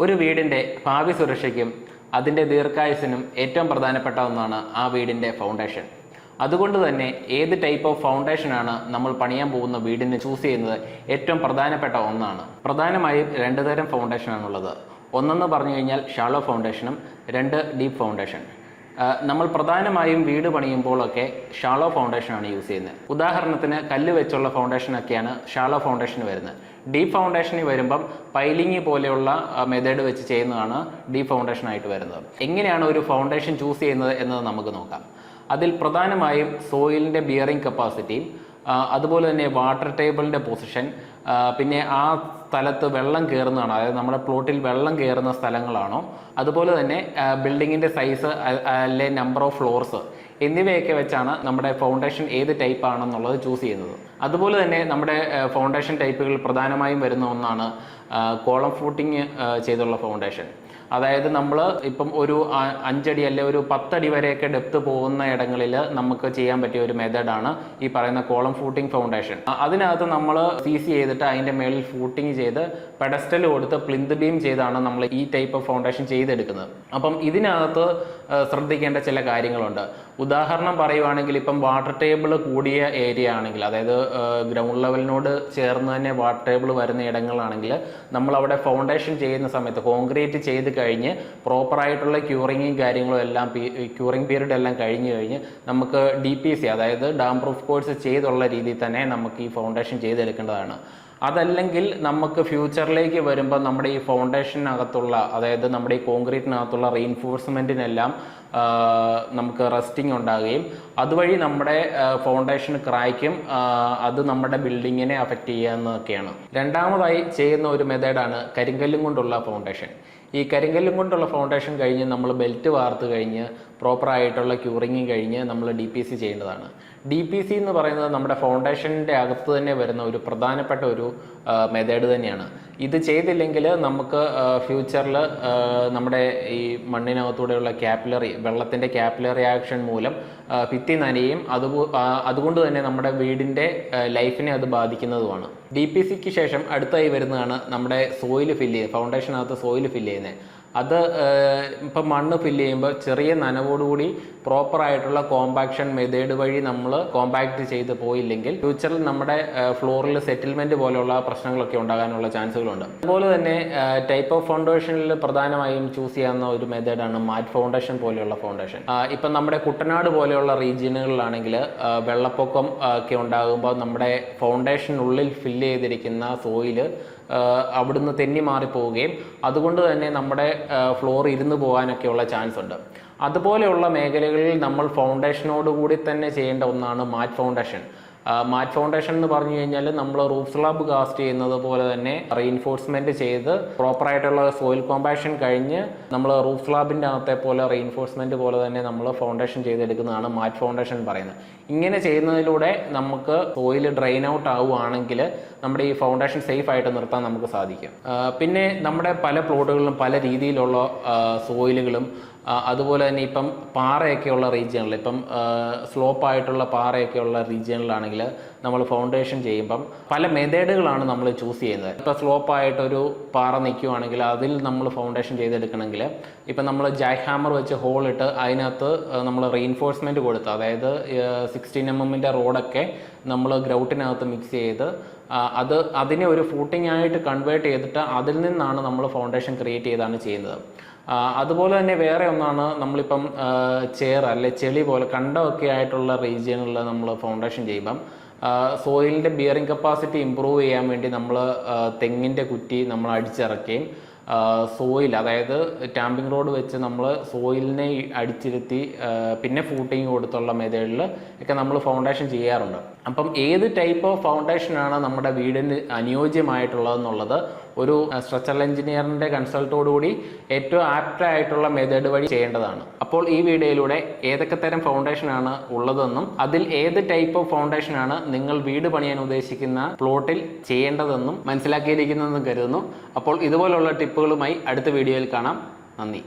ഒരു വീടിൻ്റെ ഭാവി സുരക്ഷയ്ക്കും അതിൻ്റെ ദീർഘായുസ്സിനും ഏറ്റവും പ്രധാനപ്പെട്ട ഒന്നാണ് ആ വീടിൻ്റെ ഫൗണ്ടേഷൻ. അതുകൊണ്ട് തന്നെ ഏത് ടൈപ്പ് ഓഫ് ഫൗണ്ടേഷനാണ് നമ്മൾ പണിയാൻ പോകുന്ന വീടിന് ചൂസ് ചെയ്യുന്നത് ഏറ്റവും പ്രധാനപ്പെട്ട ഒന്നാണ്. പ്രധാനമായും രണ്ട് തരം ഫൗണ്ടേഷനാണുള്ളത്. ഒന്നെന്ന് പറഞ്ഞു കഴിഞ്ഞാൽ ഷാളോ ഫൗണ്ടേഷനും രണ്ട് ഡീപ്പ് ഫൗണ്ടേഷൻ. നമ്മൾ പ്രധാനമായും വീട് പണിയുമ്പോഴൊക്കെ ഷാളോ ഫൗണ്ടേഷനാണ് യൂസ് ചെയ്യുന്നത്. ഉദാഹരണത്തിന് കല്ല് വെച്ചുള്ള ഫൗണ്ടേഷനൊക്കെയാണ് ഷാളോ ഫൗണ്ടേഷൻ വരുന്നത്. ഡീപ്പ് ഫൗണ്ടേഷനിൽ വരുമ്പം പൈലിംഗ് പോലെയുള്ള മെത്തേഡ് വെച്ച് ചെയ്യുന്നതാണ് ഡീപ്പ് ഫൗണ്ടേഷനായിട്ട് വരുന്നത്. എങ്ങനെയാണ് ഒരു ഫൗണ്ടേഷൻ ചൂസ് ചെയ്യുന്നത് എന്നത് നമുക്ക് നോക്കാം. അതിൽ പ്രധാനമായും സോയിലിൻ്റെ ബിയറിംഗ് കപ്പാസിറ്റിയും അതുപോലെ തന്നെ വാട്ടർ ടേബിളിൻ്റെ പൊസിഷൻ, പിന്നെ ആ സ്ഥലത്ത് വെള്ളം കയറുന്നതാണോ, അതായത് നമ്മുടെ പ്ലോട്ടിൽ വെള്ളം കയറുന്ന സ്ഥലങ്ങളാണോ, അതുപോലെ തന്നെ ബിൽഡിങ്ങിൻ്റെ സൈസ് അല്ലെ നമ്പർ ഓഫ് ഫ്ലോർസ് എന്നിവയൊക്കെ വെച്ചാണ് നമ്മുടെ ഫൗണ്ടേഷൻ ഏത് ടൈപ്പ് ആണെന്നുള്ളത് ചൂസ് ചെയ്യുന്നത്. അതുപോലെ തന്നെ നമ്മുടെ ഫൗണ്ടേഷൻ ടൈപ്പുകൾ പ്രധാനമായും വരുന്ന ഒന്നാണ് കോളം ഫൂട്ടിങ് ചെയ്തുള്ള ഫൗണ്ടേഷൻ. അതായത് നമ്മൾ ഇപ്പം ഒരു 5 അടി അല്ലെ ഒരു 10 അടി വരെയൊക്കെ ഡെപ്ത് പോകുന്ന ഇടങ്ങളിൽ നമുക്ക് ചെയ്യാൻ പറ്റിയ ഒരു മെത്തേഡാണ് ഈ പറയുന്ന കോളം ഫൂട്ടിംഗ് ഫൗണ്ടേഷൻ. അതിനകത്ത് നമ്മൾ CC ചെയ്തിട്ട് അതിൻ്റെ മേളിൽ ഫൂട്ടിങ് ചെയ്ത് പെഡസ്റ്റൽ കൊടുത്ത് പ്ലിന്ത് ബീം ചെയ്താണ് നമ്മൾ ഈ ടൈപ്പ് ഓഫ് ഫൗണ്ടേഷൻ ചെയ്തെടുക്കുന്നത്. അപ്പം ഇതിനകത്ത് ശ്രദ്ധിക്കേണ്ട ചില കാര്യങ്ങളുണ്ട്. ഉദാഹരണം പറയുവാണെങ്കിൽ ഇപ്പം വാട്ടർ ടേബിൾ കൂടിയ ഏരിയ ആണെങ്കിൽ, അതായത് ഗ്രൗണ്ട് ലെവലിനോട് ചേർന്ന് തന്നെ വാട്ടർ ടേബിൾ വരുന്ന ഇടങ്ങളാണെങ്കിൽ നമ്മൾ അവിടെ ഫൗണ്ടേഷൻ ചെയ്യുന്ന സമയത്ത് കോൺക്രീറ്റ് ചെയ്ത് കഴിഞ്ഞ് പ്രോപ്പറായിട്ടുള്ള ക്യൂറിങ്ങും കാര്യങ്ങളും എല്ലാം ക്യൂറിങ് പീരീഡ് എല്ലാം കഴിഞ്ഞ് കഴിഞ്ഞ് നമുക്ക് DPC അതായത് ഡാം പ്രൂഫ് കോഴ്സ് ചെയ്തുള്ള രീതിയിൽ തന്നെ നമുക്ക് ഈ ഫൗണ്ടേഷൻ ചെയ്തെടുക്കേണ്ടതാണ്. അതല്ലെങ്കിൽ നമുക്ക് ഫ്യൂച്ചറിലേക്ക് വരുമ്പോൾ നമ്മുടെ ഈ ഫൗണ്ടേഷനകത്തുള്ള, അതായത് നമ്മുടെ ഈ കോൺക്രീറ്റിനകത്തുള്ള റീഇൻഫോഴ്സ്മെൻറ്റിനെല്ലാം നമുക്ക് റസ്റ്റിംഗ് ഉണ്ടാകുകയും അതുവഴി നമ്മുടെ ഫൗണ്ടേഷൻ ക്രായ്ക്കും അത് നമ്മുടെ ബിൽഡിങ്ങിനെ അഫക്റ്റ് ചെയ്യാവുന്നതൊക്കെയാണ്. രണ്ടാമതായി ചെയ്യുന്ന ഒരു മെത്തേഡാണ് കരിങ്കല്ലും കൊണ്ടുള്ള ഫൗണ്ടേഷൻ. ഈ കരിങ്കല്ലും കൊണ്ടുള്ള ഫൗണ്ടേഷൻ കഴിഞ്ഞ് നമ്മൾ ബെൽറ്റ് വാർത്ത് കഴിഞ്ഞ് പ്രോപ്പറായിട്ടുള്ള ക്യൂറിങ്ങും കഴിഞ്ഞ് നമ്മൾ DPC ചെയ്യേണ്ടതാണ്. DPC എന്ന് പറയുന്നത് നമ്മുടെ ഫൗണ്ടേഷൻ്റെ അകത്ത് തന്നെ വരുന്ന ഒരു പ്രധാനപ്പെട്ട ഒരു മെത്തേഡ് തന്നെയാണ്. ഇത് ചെയ്തില്ലെങ്കിൽ നമുക്ക് ഫ്യൂച്ചറിൽ നമ്മുടെ ഈ മണ്ണിനകത്തൂടെയുള്ള വെള്ളത്തിൻ്റെ ക്യാപ്പിലറി ആക്ഷൻ മൂലം ഭിത്തി നനയും, അതുകൊണ്ട് തന്നെ നമ്മുടെ വീടിൻ്റെ ലൈഫിനെ അത് ബാധിക്കുന്നതുമാണ്. DPCക്ക് ശേഷം അടുത്തായി വരുന്നതാണ് നമ്മുടെ സോയിൽ ഫില്ല് ചെയ്യുന്നത്, ഫൗണ്ടേഷനകത്ത് സോയിൽ ഫില്ല് ചെയ്യുന്നത്. അത് ഇപ്പം മണ്ണ് ഫില്ല് ചെയ്യുമ്പോൾ ചെറിയ നനവോടുകൂടി പ്രോപ്പറായിട്ടുള്ള കോമ്പാക്ഷൻ മെത്തേഡ് വഴി നമ്മൾ കോമ്പാക്ട് ചെയ്ത് പോയില്ലെങ്കിൽ ഫ്യൂച്ചറിൽ നമ്മുടെ ഫ്ലോറിൽ സെറ്റിൽമെൻറ്റ് പോലെയുള്ള പ്രശ്നങ്ങളൊക്കെ ഉണ്ടാകാനുള്ള ചാൻസുകളുണ്ട്. അതുപോലെ തന്നെ ടൈപ്പ് ഓഫ് ഫൗണ്ടേഷനിൽ പ്രധാനമായും ചൂസ് ചെയ്യാവുന്ന ഒരു മെത്തേഡാണ് മാറ്റ് ഫൗണ്ടേഷൻ പോലെയുള്ള ഫൗണ്ടേഷൻ. ഇപ്പം നമ്മുടെ കുട്ടനാട് പോലെയുള്ള റീജിയനുകളിലാണെങ്കിൽ വെള്ളപ്പൊക്കം ഒക്കെ ഉണ്ടാകുമ്പോൾ നമ്മുടെ ഫൗണ്ടേഷനുള്ളിൽ ഫില്ല് ചെയ്തിരിക്കുന്ന സോയിൽ അവിടുന്ന് തെന്നി മാറിപ്പോവുകയും അതുകൊണ്ട് തന്നെ നമ്മുടെ ഫ്ലോർ ഇരുന്ന് പോകാനൊക്കെയുള്ള ചാൻസ് ഉണ്ട്. അതുപോലെയുള്ള മേഖലകളിൽ നമ്മൾ ഫൗണ്ടേഷനോട് കൂടി തന്നെ ചെയ്യേണ്ട ഒന്നാണ് മാറ്റ് ഫൗണ്ടേഷൻ. മാറ്റ് ഫൗണ്ടേഷൻ എന്ന് പറഞ്ഞു കഴിഞ്ഞാൽ നമ്മൾ റൂഫ് സ്ലാബ് കാസ്റ്റ് ചെയ്യുന്നത് പോലെ തന്നെ റീഇൻഫോഴ്സ്മെൻറ്റ് ചെയ്ത് പ്രോപ്പറായിട്ടുള്ള സോയിൽ കോമ്പാക്ഷൻ കഴിഞ്ഞ് നമ്മൾ റൂഫ് സ്ലാബിൻ്റെ അകത്തെ പോലെ റീഇൻഫോഴ്സ്മെൻറ്റ് പോലെ തന്നെ നമ്മൾ ഫൗണ്ടേഷൻ ചെയ്തെടുക്കുന്നതാണ് മാറ്റ് ഫൗണ്ടേഷൻ പറയുന്നത്. ഇങ്ങനെ ചെയ്യുന്നതിലൂടെ നമുക്ക് സോയിൽ ഡ്രെയിൻ ഔട്ട് ആവുകയാണെങ്കിൽ നമ്മുടെ ഈ ഫൗണ്ടേഷൻ സേഫ് ആയിട്ട് നിർത്താൻ നമുക്ക് സാധിക്കും. പിന്നെ നമ്മുടെ പല പ്ലോട്ടുകളിലും പല രീതിയിലുള്ള സോയിലുകളും അതുപോലെ തന്നെ ഇപ്പം പാറയൊക്കെയുള്ള റീജിയണിൽ, ഇപ്പം സ്ലോപ്പായിട്ടുള്ള പാറയൊക്കെയുള്ള റീജിയണിലാണെങ്കിൽ നമ്മൾ ഫൗണ്ടേഷൻ ചെയ്യുമ്പം പല മെത്തേഡുകളാണ് നമ്മൾ ചൂസ് ചെയ്യുന്നത്. ഇപ്പോൾ സ്ലോപ്പായിട്ടൊരു പാറ നിൽക്കുകയാണെങ്കിൽ അതിൽ നമ്മൾ ഫൗണ്ടേഷൻ ചെയ്തെടുക്കണമെങ്കിൽ ഇപ്പം നമ്മൾ ജാക്ക് ഹാമർ വെച്ച് ഹോളിട്ട് അതിനകത്ത് നമ്മൾ റീഇൻഫോഴ്സ്മെൻറ്റ് കൊടുത്ത്, അതായത് 16 mm റോഡൊക്കെ നമ്മൾ ഗ്രൗട്ടിനകത്ത് മിക്സ് ചെയ്ത് അതിനെ ഒരു ഫൂട്ടിംഗ് ആയിട്ട് കൺവേർട്ട് ചെയ്തിട്ട് അതിൽ നിന്നാണ് നമ്മൾ ഫൗണ്ടേഷൻ ക്രിയേറ്റ് ചെയ്താണ് ചെയ്യുന്നത്. അതുപോലെ തന്നെ വേറെ ഒന്നാണ് നമ്മളിപ്പം ചെളി പോലെ കണ്ടമൊക്കെ ആയിട്ടുള്ള റീജിയനിൽ നമ്മൾ ഫൗണ്ടേഷൻ ചെയ്യുമ്പം സോയിലിൻ്റെ ബിയറിംഗ് കപ്പാസിറ്റി ഇമ്പ്രൂവ് ചെയ്യാൻ വേണ്ടി നമ്മൾ തെങ്ങിൻ്റെ കുറ്റി നമ്മൾ അടിച്ചിറക്കുകയും സോയിൽ, അതായത് ടാമ്പിംഗ് റോഡ് വെച്ച് നമ്മൾ സോയിലിനെ അടിച്ചിരുത്തി പിന്നെ ഫൂട്ടിങ് കൊടുത്തുള്ള മെത്തേഡിൽ ഒക്കെ നമ്മൾ ഫൗണ്ടേഷൻ ചെയ്യാറുണ്ട്. അപ്പം ഏത് ടൈപ്പ് ഓഫ് ഫൗണ്ടേഷനാണ് നമ്മുടെ വീടിന് അനുയോജ്യമായിട്ടുള്ളതെന്നുള്ളത് ഒരു സ്ട്രക്ചറൽ എഞ്ചിനീയറിൻ്റെ കൺസൾട്ടോടുകൂടി ഏറ്റവും ആപ്റ്റായിട്ടുള്ള മെത്തേഡ് വഴി ചെയ്യേണ്ടതാണ്. അപ്പോൾ ഈ വീഡിയോയിലൂടെ ഏതൊക്കെ തരം ഫൗണ്ടേഷനാണ് ഉള്ളതെന്നും അതിൽ ഏത് ടൈപ്പ് ഓഫ് ഫൗണ്ടേഷനാണ് നിങ്ങൾ വീട് പണിയാൻ ഉദ്ദേശിക്കുന്ന പ്ലോട്ടിൽ ചെയ്യേണ്ടതെന്നും മനസ്സിലാക്കിയിരിക്കുന്നതെന്നും കരുതുന്നു. അപ്പോൾ ഇതുപോലുള്ള ടിപ്പുകളുമായി അടുത്ത വീഡിയോയിൽ കാണാം. നന്ദി.